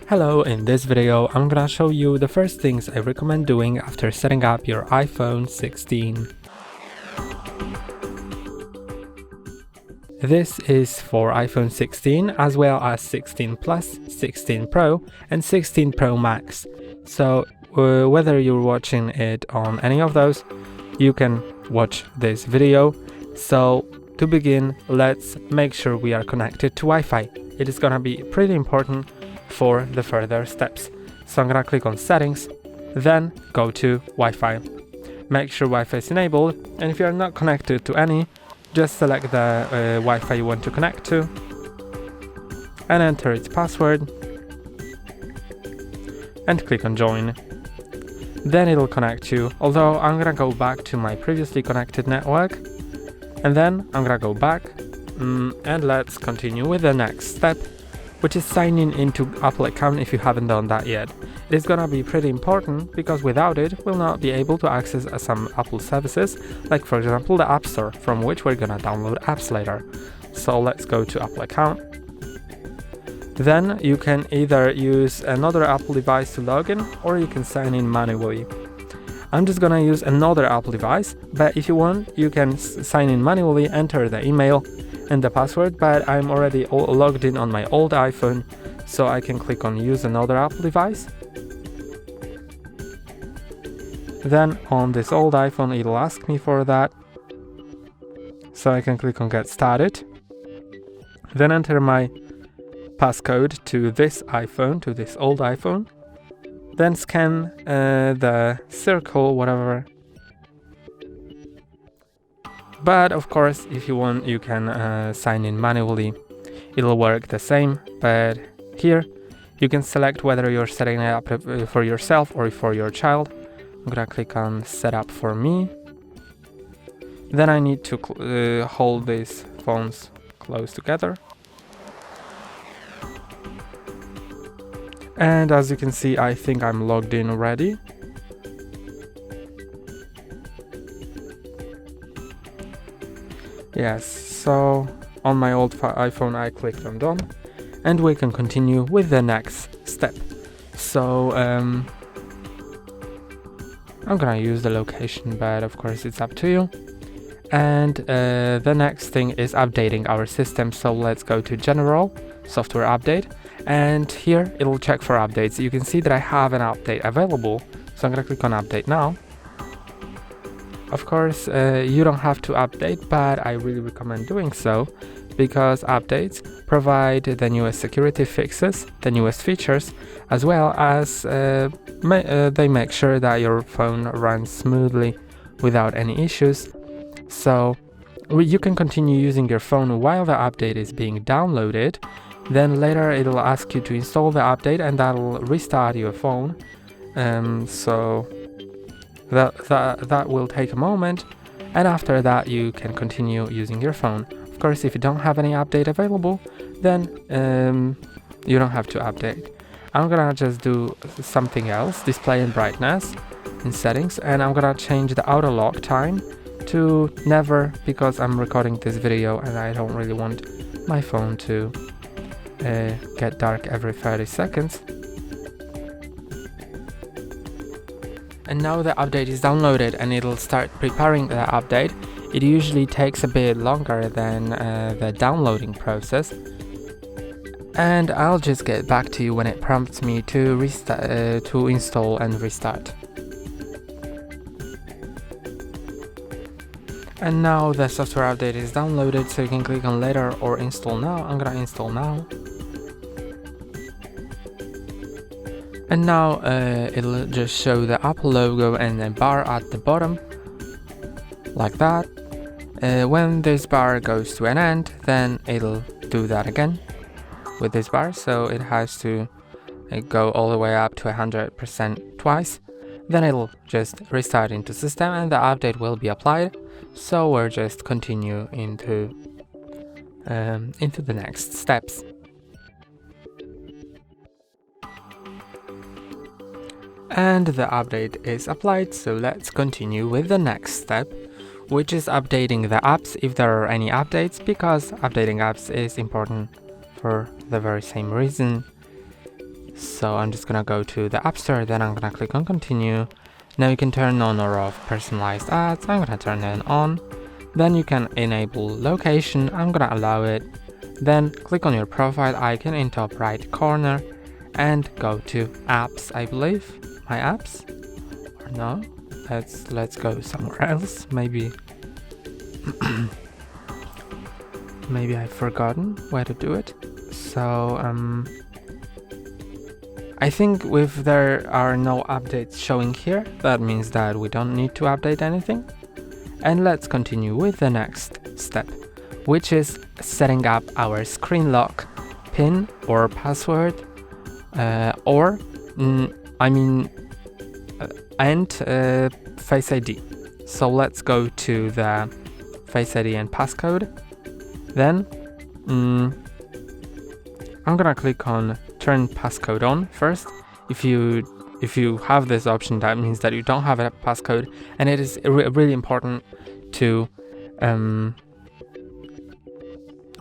Hello, in this video I'm gonna show you the first things I recommend doing after setting up your iPhone 16. This is for iPhone 16 as well as 16 Plus, 16 Pro and 16 Pro Max. So whether you're watching it on any of those, you can watch this video. So to begin, let's make sure we are connected to Wi-Fi. It is gonna be pretty important for the further steps. So I'm gonna click on settings, then go to Wi-Fi. Make sure Wi-Fi is enabled, and if you are not connected to any, just select the Wi-Fi you want to connect to and enter its password and click on join. Then it'll connect you, although I'm gonna go back to my previously connected network and then I'm gonna go back and let's continue with the next step, which is signing into Apple account if you haven't done that yet. It is gonna be pretty important because without it, we'll not be able to access some Apple services, like for example the App Store, from which we're gonna download apps later. So let's go to Apple account. Then you can either use another Apple device to log in, or you can sign in manually. I'm just gonna use another Apple device, but if you want, you can sign in manually, enter the email and the password, but I'm already logged in on my old iPhone, so I can click on use another Apple device. Then on this old iPhone it'll ask me for that, so I can click on get started, then enter my passcode to this iPhone, to this old iPhone, then scan the circle, whatever. But of course, if you want, you can sign in manually. It'll work the same, but here you can select whether you're setting it up for yourself or for your child. I'm gonna click on set up for me. Then I need to hold these phones close together. And as you can see, I think I'm logged in already. Yes, so on my old iPhone I clicked on done, and we can continue with the next step. So I'm gonna use the location, but of course it's up to you. And the next thing is updating our system, so let's go to General, Software Update, and here it'll check for updates. You can see that I have an update available, so I'm gonna click on Update now. Of course, you don't have to update, but I really recommend doing so because updates provide the newest security fixes, the newest features, as well as they make sure that your phone runs smoothly without any issues. So you can continue using your phone while the update is being downloaded. Then later it'll ask you to install the update, and that'll restart your phone. So that will take a moment, and after that you can continue using your phone. Of course, if you don't have any update available, then you don't have to update. I'm gonna just do something else, display and brightness in settings, and I'm gonna change the auto lock time to never, because I'm recording this video and I don't really want my phone to get dark every 30 seconds. And now the update is downloaded and it'll start preparing the update. It usually takes a bit longer than the downloading process. And I'll just get back to you when it prompts me to install and restart. And now the software update is downloaded, so you can click on later or install now. I'm gonna install now. And now it'll just show the Apple logo and a bar at the bottom, like that. When this bar goes to an end, then it'll do that again with this bar, so it has to go all the way up to 100% twice. Then it'll just restart into system and the update will be applied. So we'll just continue into the next steps. And the update is applied, so let's continue with the next step, which is updating the apps if there are any updates, because updating apps is important for the very same reason. So So I'm just gonna go to the App Store, then I'm gonna click on continue. Now you can turn on or off personalized ads. I'm gonna turn it on. Then you can enable location. I'm gonna allow it. Then click on your profile icon in top right corner and go to apps, I believe. My apps? Or no? Let's go somewhere else. Maybe maybe I've forgotten where to do it. So I think if there are no updates showing here, that means that we don't need to update anything. And let's continue with the next step, which is setting up our screen lock PIN or password, and Face ID. So let's go to the Face ID and passcode. Then I'm gonna click on turn passcode on first. If you have this option, that means that you don't have a passcode, and it is really important to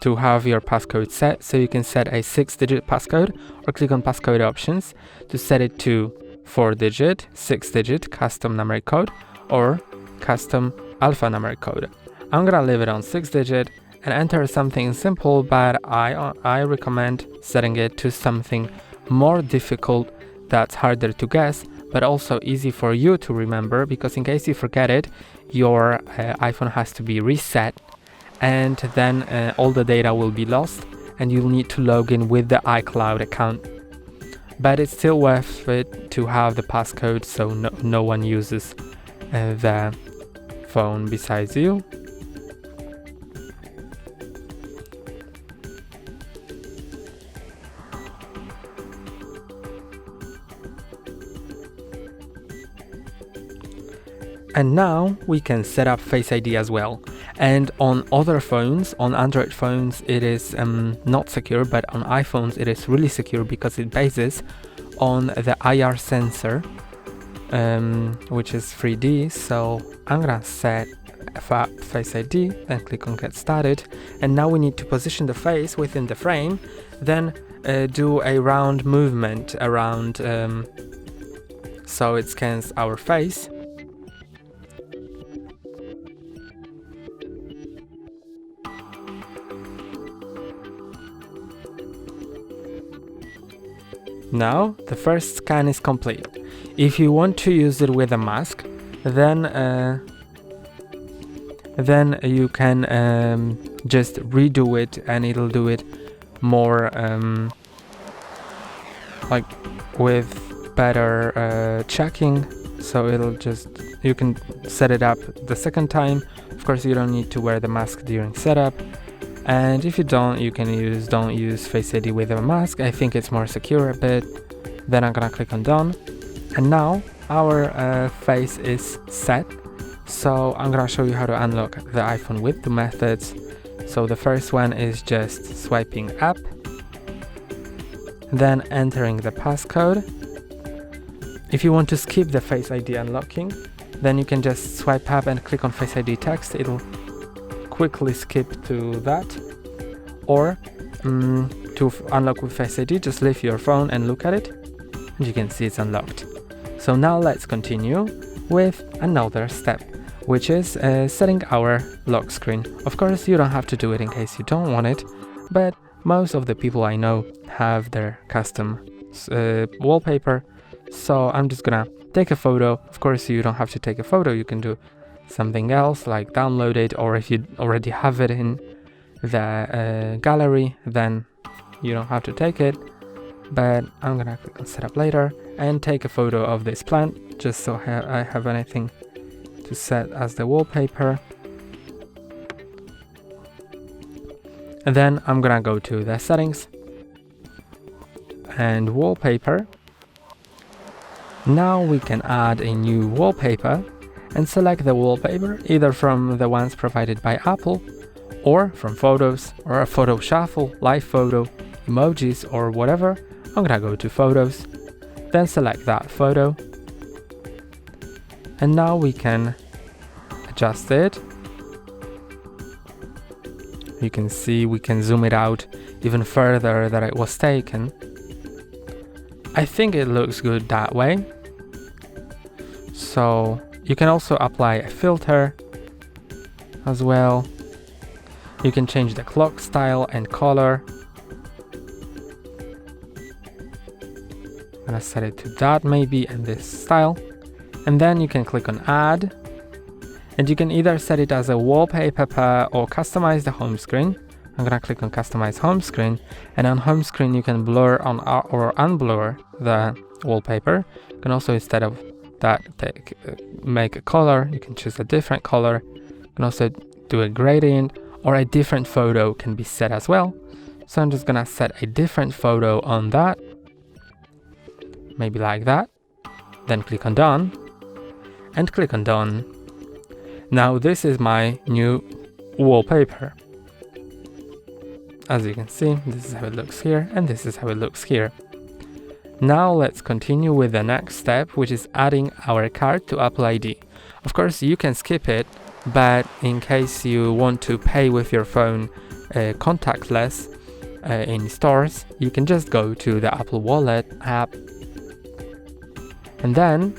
have your passcode set. So you can set a 6-digit passcode, or click on passcode options to set it to 4-digit, 6-digit custom numeric code, or custom alphanumeric code. I'm gonna leave it on 6-digit and enter something simple, but I recommend setting it to something more difficult that's harder to guess, but also easy for you to remember, because in case you forget it, your iPhone has to be reset, and then all the data will be lost and you'll need to log in with the iCloud account. But it's still worth it to have the passcode, so no one uses the phone besides you. And now we can set up Face ID as well. And on other phones, on Android phones, it is not secure, but on iPhones it is really secure because it bases on the IR sensor, which is 3D. So I'm gonna set Face ID, then click on Get Started. And now we need to position the face within the frame, then do a round movement around, so it scans our face. Now the first scan is complete. If you want to use it with a mask, then you can just redo it, and it'll do it more like with better checking. So you can set it up the second time. Of course, you don't need to wear the mask during setup. And if you don't use Face ID with a mask. I think it's more secure a bit. Then I'm gonna click on done. And now our face is set. So I'm gonna show you how to unlock the iPhone with two methods. So the first one is just swiping up, then entering the passcode. If you want to skip the Face ID unlocking, then you can just swipe up and click on Face ID text. It'll quickly skip to that. Or to unlock with Face ID, just leave your phone and look at it, and you can see it's unlocked. So now let's continue with another step, which is setting our lock screen. Of course, you don't have to do it in case you don't want it, but most of the people I know have their custom wallpaper. So I'm just gonna take a photo. Of course, you don't have to take a photo, you can do something else like download it, or if you already have it in the gallery, then you don't have to take it. But I'm gonna click on setup later and take a photo of this plant, just so I have anything to set as the wallpaper. And then I'm gonna go to the settings and wallpaper. Now we can add a new wallpaper and select the wallpaper either from the ones provided by Apple, or from photos, or a photo shuffle, live photo, emojis, or whatever. I'm gonna go to photos, then select that photo, and now we can adjust it. You can see we can zoom it out even further that it was taken. I think it looks good that way. So you can also apply a filter as well. You can change the clock style and color. I'm gonna set it to that maybe, and this style. And then you can click on add. And you can either set it as a wallpaper or customize the home screen. I'm gonna click on customize home screen, and on home screen you can blur on or unblur the wallpaper. You can also, instead of that, make a color. You can choose a different color. You can also do a gradient, or a different photo can be set as well. So I'm just gonna set a different photo on that, maybe like that. Then click on done, and click on done. Now this is my new wallpaper. As you can see, this is how it looks here, and this is how it looks here. Now let's continue with the next step, which is adding our card to Apple ID. Of course, you can skip it, but in case you want to pay with your phone contactless in stores, you can just go to the Apple Wallet app, and then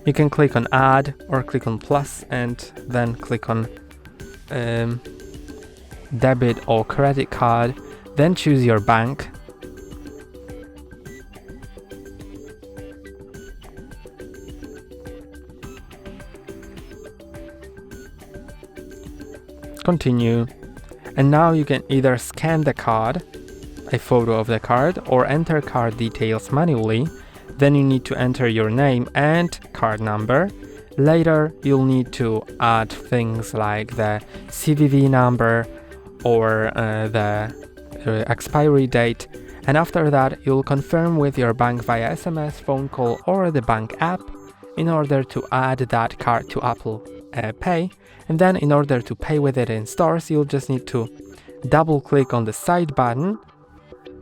you can click on add or click on plus, and then click on debit or credit card, then choose your bank. Continue. And now you can either scan the card, a photo of the card, or enter card details manually. Then you need to enter your name and card number. Later you'll need to add things like the CVV number or the expiry date, and after that you'll confirm with your bank via SMS, phone call, or the bank app in order to add that card to Apple Pay. And then in order to pay with it in stores, you'll just need to double click on the side button,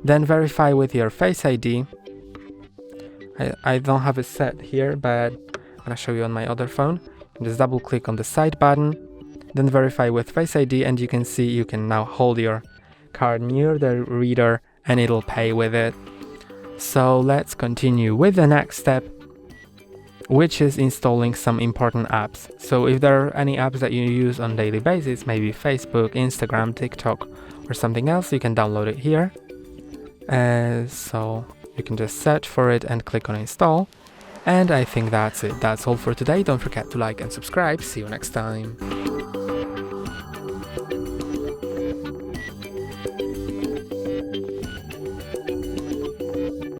then verify with your Face ID. I don't have it set here, but I'm gonna show you on my other phone. Just double click on the side button, then verify with Face ID, and you can see you can now hold your card near the reader and it'll pay with it. So let's continue with the next step, which is installing some important apps. So if there are any apps that you use on a daily basis, maybe Facebook, Instagram, TikTok, or something else, you can download it here. So you can just search for it and click on install. And I think that's it. That's all for today. Don't forget to like and subscribe. See you next time.